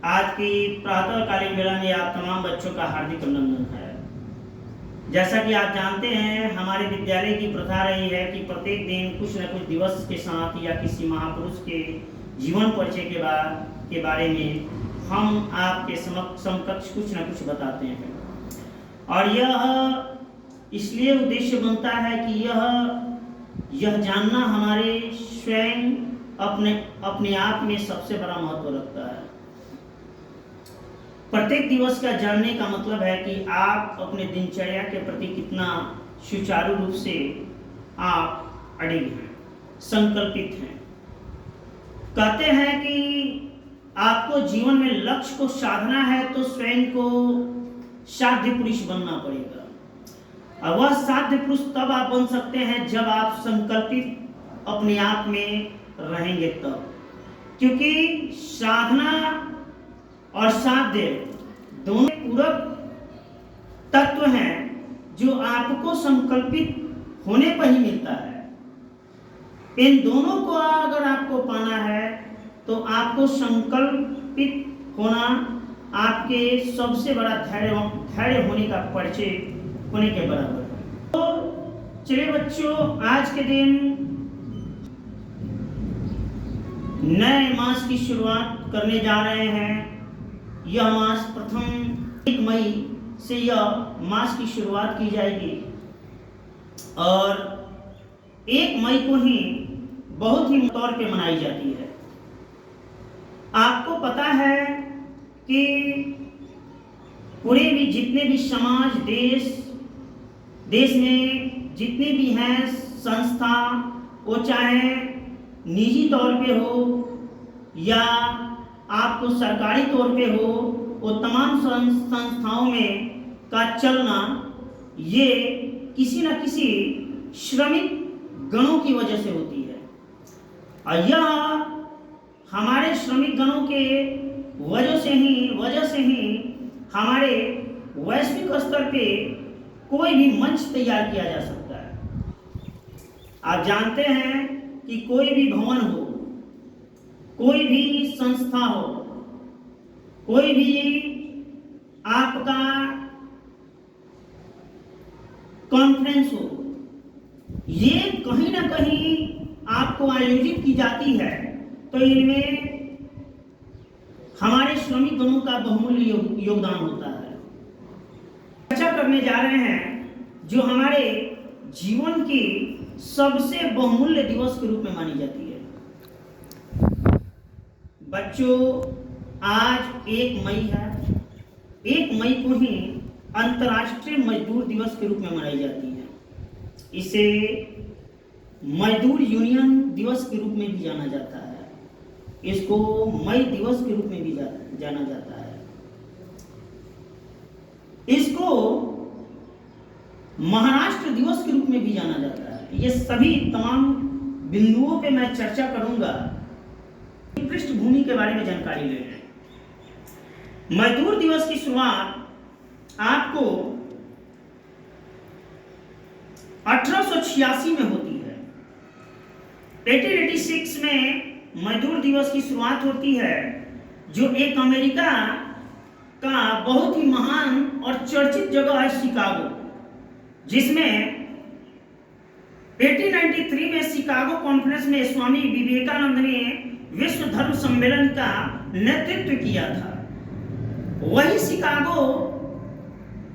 आज की प्रातःकालीन वेला में आप तमाम बच्चों का हार्दिक अभिनंदन है। जैसा कि आप जानते हैं, हमारे विद्यालय की प्रथा रही है कि प्रत्येक दिन कुछ न कुछ दिवस के साथ या किसी महापुरुष के जीवन परिचय के बारे में हम आपके समकक्ष कुछ न कुछ बताते हैं। और यह इसलिए उद्देश्य बनता है कि यह जानना हमारे स्वयं अपने आप में सबसे बड़ा महत्व रखता है। प्रत्येक दिवस का जानने का मतलब है कि आप अपने दिनचर्या के प्रति कितना सुचारू रूप से आप अडिग हैं, संकल्पित हैं। कहते हैं कि आपको जीवन में लक्ष्य को साधना है तो स्वयं को साध्य पुरुष बनना पड़ेगा। और वह साध्य पुरुष तब आप बन सकते हैं जब आप संकल्पित अपने आप में रहेंगे तब, क्योंकि साधना और साध्य दोनों पूरक तत्व हैं जो आपको संकल्पित होने पर ही मिलता है। इन दोनों को अगर आपको पाना है तो आपको संकल्पित होना आपके सबसे बड़ा धैर्य होने का परिचय होने के बराबर है। तो चलिए बच्चों, आज के दिन नए मास की शुरुआत करने जा रहे हैं। यह मास प्रथम 1 मई से यह मास की शुरुआत की जाएगी और 1 मई को ही बहुत ही तौर पे मनाई जाती है। आपको पता है कि पूरे भी जितने भी समाज देश में जितने भी हैं संस्था, वो चाहे निजी तौर पे हो या आपको सरकारी तौर पे हो, वो तमाम संस्थाओं में का चलना ये किसी न किसी श्रमिक गणों की वजह से होती है। और यह हमारे श्रमिक गणों के वजह से ही हमारे वैश्विक स्तर पे कोई भी मंच तैयार किया जा सकता है। आप जानते हैं कि कोई भी भवन हो, कोई भी संस्था हो, कोई भी आपका कॉन्फ्रेंस हो, ये कहीं ना कहीं आपको आयोजित की जाती है तो इनमें हमारे श्रमिक गणों का बहुमूल्य योगदान होता है। चर्चा करने जा रहे हैं जो हमारे जीवन की सबसे बहुमूल्य दिवस के रूप में मानी जाती है। बच्चों, आज 1 मई है। 1 मई को ही अंतर्राष्ट्रीय मजदूर दिवस के रूप में मनाई जाती है। इसे मजदूर यूनियन दिवस के रूप में भी जाना जाता है। इसको मई दिवस के रूप में भी जाना जाता है। इसको महाराष्ट्र दिवस के रूप में भी जाना जाता है। ये सभी तमाम बिंदुओं पे मैं चर्चा करूंगा, पृष्ठभूमि के बारे में जानकारी ले रहे हैं। मजदूर दिवस की शुरुआत आपको 1886 में होती है। 1886 में मजदूर दिवस की शुरुआत होती है, जो एक अमेरिका का बहुत ही महान और चर्चित जगह है शिकागो, जिसमें 1893 में शिकागो कॉन्फ्रेंस में स्वामी विवेकानंद ने विश्व धर्म सम्मेलन का नेतृत्व किया था। वही शिकागो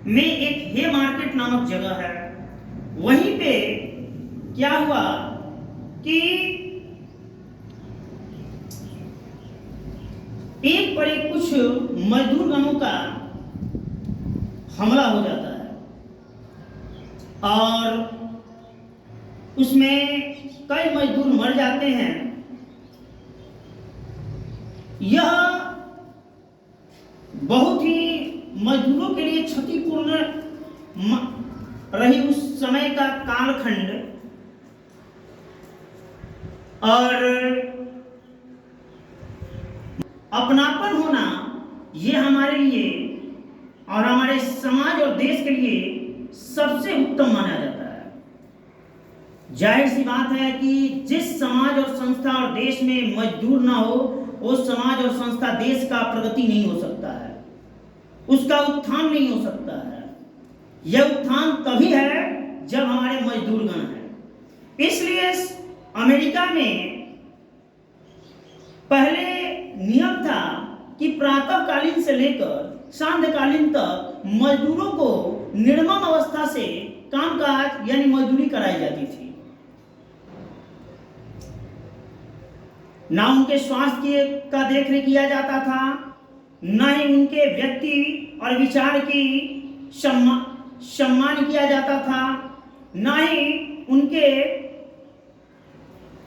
में एक हे मार्केट नामक जगह है। वहीं पे क्या हुआ कि एक पर एक कुछ मजदूर गणों का हमला हो जाता है और उसमें कई मजदूर मर जाते हैं। यह बहुत ही मजदूरों के लिए क्षतिपूर्ण रही उस समय का कालखंड। और अपनापन होना ये हमारे लिए और हमारे समाज और देश के लिए सबसे उत्तम माना जाता है। जाहिर सी बात है कि जिस समाज और संस्था और देश में मजदूर ना हो, वो समाज और संस्था देश का प्रगति नहीं हो सकता है, उसका उत्थान नहीं हो सकता है। यह उत्थान तभी है जब हमारे मजदूरगण हैं। इसलिए अमेरिका में पहले नियम था कि प्रातःकालीन से लेकर सांध्यकालीन तक मजदूरों को निर्मम अवस्था से कामकाज यानी मजदूरी कराई जाती थी। ना उनके स्वास्थ्य का देखरेख किया जाता था, न ही उनके व्यक्ति और विचार की सम्मान किया जाता था, न ही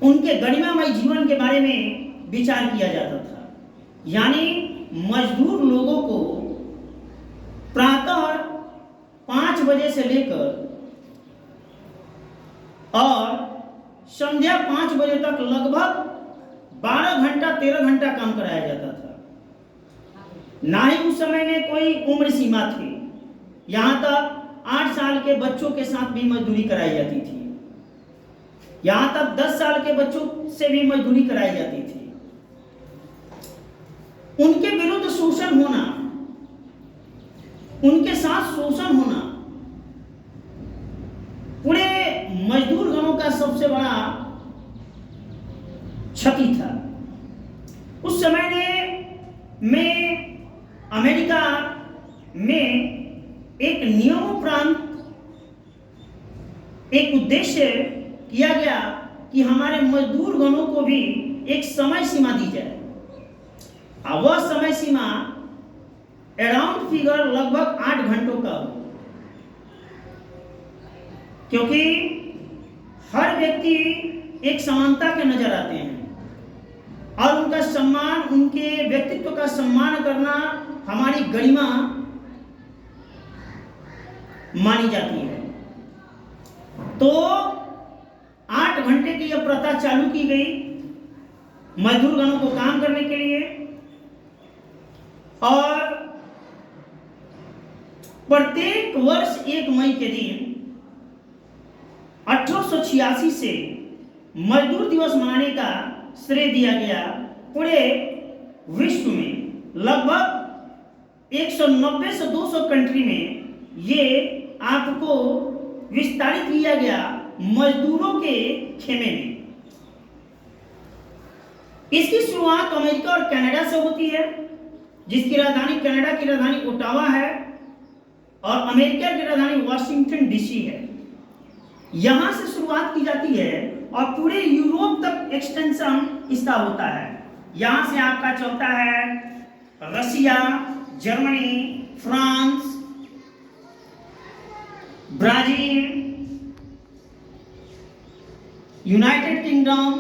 उनके गरिमामय जीवन के बारे में विचार किया जाता था। यानी मजदूर लोगों को प्रातः 5 बजे से लेकर और संध्या 5 बजे तक लगभग 12 घंटा 13 घंटा काम कराया जाता था। ना ही उस समय में कोई उम्र सीमा थी, यहाँ तक 8 साल के बच्चों के साथ भी मजदूरी कराई जाती थी, यहाँ तक 10 साल के बच्चों से भी मजदूरी कराई जाती थी। उनके विरुद्ध शोषण होना, उनके साथ शोषण होना पूरे मजदूर गणों का सबसे बड़ा क्षति था। उस समय में अमेरिका में एक नियमोपरांत एक उद्देश्य किया गया कि हमारे मजदूर गणों को भी एक समय सीमा दी जाए। वह समय सीमा अराउंड फिगर लगभग 8 घंटों का हो, क्योंकि हर व्यक्ति एक समानता के नजर आते हैं और उनका सम्मान, उनके व्यक्तित्व का सम्मान करना हमारी गरिमा मानी जाती है। तो 8 घंटे की यह प्रथा चालू की गई मजदूर गणों को काम करने के लिए, और प्रत्येक वर्ष 1 मई के दिन 1886 से मजदूर दिवस मनाने का श्रेय दिया गया। पूरे विश्व में लगभग 190 से 200 कंट्री में ये आपको विस्तारित किया गया मजदूरों के खेमे में। इसकी शुरुआत अमेरिका और कनाडा से होती है, जिसकी राजधानी, कनाडा की राजधानी ओटावा है और अमेरिका की राजधानी वाशिंगटन डीसी है। यहां से शुरुआत की जाती है और पूरे यूरोप तक एक्सटेंशन इसका होता है। यहां से आपका चलता है Russia, Germany, France, Brazil, United kingdom,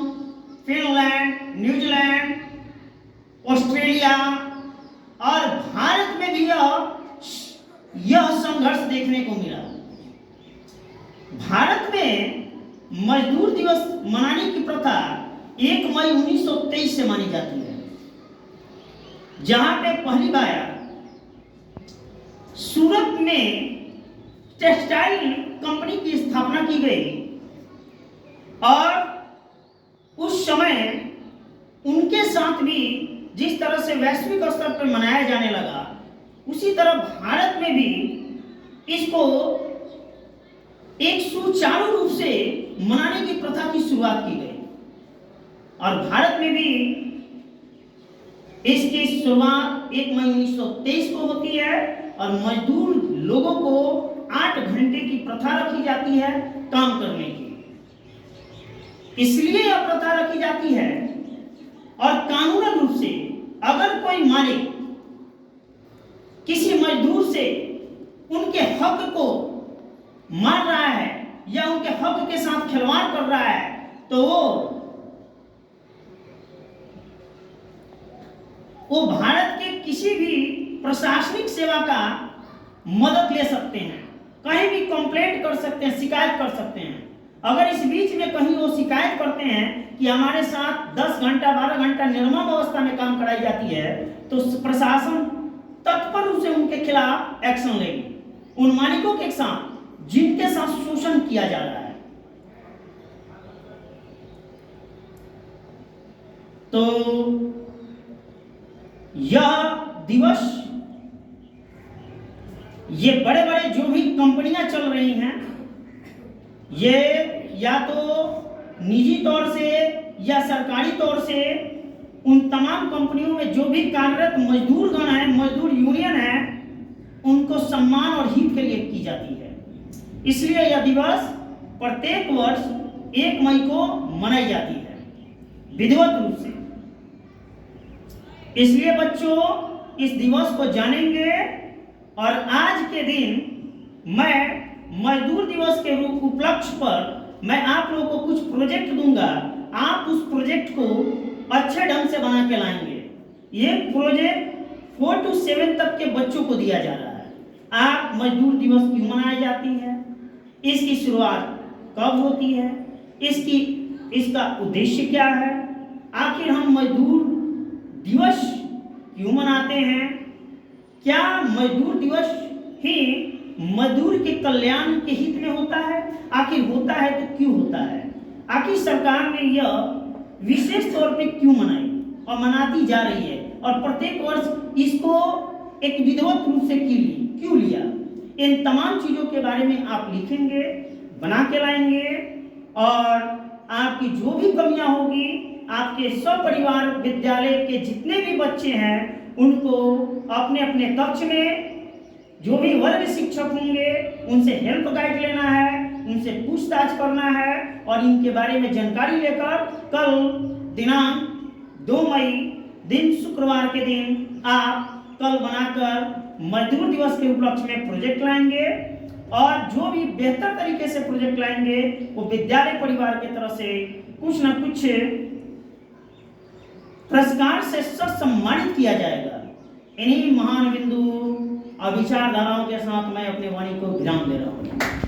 Finland, New Zealand, Australia और भारत में भी यह संघर्ष देखने को मिला। भारत में मजदूर दिवस मनाने की प्रथा 1 मई 1923 से मानी जाती है, जहां पे पहली बार सूरत में टेक्सटाइल कंपनी की स्थापना की गई और उस समय उनके साथ भी जिस तरह से वैश्विक स्तर पर मनाया जाने लगा, उसी तरह भारत में भी इसको एक सुचारू रूप से मनाने की प्रथा की शुरुआत की गई और भारत में भी इसकी शुरुआत 1 मई 1923 को होती है और मजदूर लोगों को 8 घंटे की प्रथा रखी जाती है काम करने की। इसलिए यह प्रथा रखी जाती है और कानूनन रूप से अगर कोई मालिक किसी मजदूर से उनके हक को मार रहा है या उनके हक के साथ खिलवाड़ कर रहा है, तो वो भारत के किसी भी प्रशासनिक सेवा का मदद ले सकते हैं, कहीं भी कंप्लेंट कर सकते हैं, शिकायत कर सकते हैं। अगर इस बीच में कहीं वो शिकायत करते हैं कि हमारे साथ 10 घंटा 12 घंटा निर्मम अवस्था में काम कराई जाती है, तो प्रशासन तत्पर रूप से उनके खिलाफ एक्शन लेगी, उन मालिकों के साथ जिनके साथ शोषण किया जा रहा है। तो यह दिवस ये बड़े बड़े जो भी कंपनियां चल रही हैं, ये या तो निजी तौर से या सरकारी तौर से, उन तमाम कंपनियों में जो भी कार्यरत मजदूरगण है, मजदूर यूनियन है, उनको सम्मान और हित के लिए की जाती है। इसलिए यह दिवस प्रत्येक वर्ष 1 मई को मनाई जाती है विधिवत रूप से। इसलिए बच्चों इस दिवस को जानेंगे और आज के दिन मैं मजदूर दिवस के उपलक्ष्य पर मैं आप लोगों को कुछ प्रोजेक्ट दूंगा। आप उस प्रोजेक्ट को अच्छे ढंग से बना के लाएंगे। ये प्रोजेक्ट 4 to 7 तक के बच्चों को दिया जा रहा है। आप मजदूर दिवस क्यों मनाई जाती है, इसकी शुरुआत कब होती है, इसका उद्देश्य क्या है, आखिर हम मजदूर दिवस क्यों मनाते हैं, क्या मजदूर दिवस ही मजदूर के कल्याण के हित में होता है, आखिर होता है तो क्यों होता है, आखिर सरकार ने यह विशेष तौर पे क्यों मनाई और मनाती जा रही है, और प्रत्येक वर्ष इसको एक विधिवत रूप से क्यों लिया। इन तमाम चीजों के बारे में आप लिखेंगे, बना के लाएंगे, और आपकी जो भी कमियां होगी, आपके सपरिवार विद्यालय के जितने भी बच्चे हैं उनको अपने अपने कक्ष में जो भी वर्ग शिक्षक होंगे उनसे हेल्प गाइड लेना है, उनसे पूछताछ करना है, और इनके बारे में जानकारी लेकर कल दिनांक 2 मई दिन शुक्रवार के दिन आप कल बनाकर मजदूर दिवस के उपलक्ष्य में प्रोजेक्ट लाएंगे, और जो भी बेहतर तरीके से प्रोजेक्ट लाएंगे वो विद्यालय परिवार की तरफ से कुछ न कुछ पुरस्कार से सम्मानित किया जाएगा। इन्हीं महान बिंदु और विचारधाराओं के साथ मैं अपने वाणी को विराम दे रहा हूँ।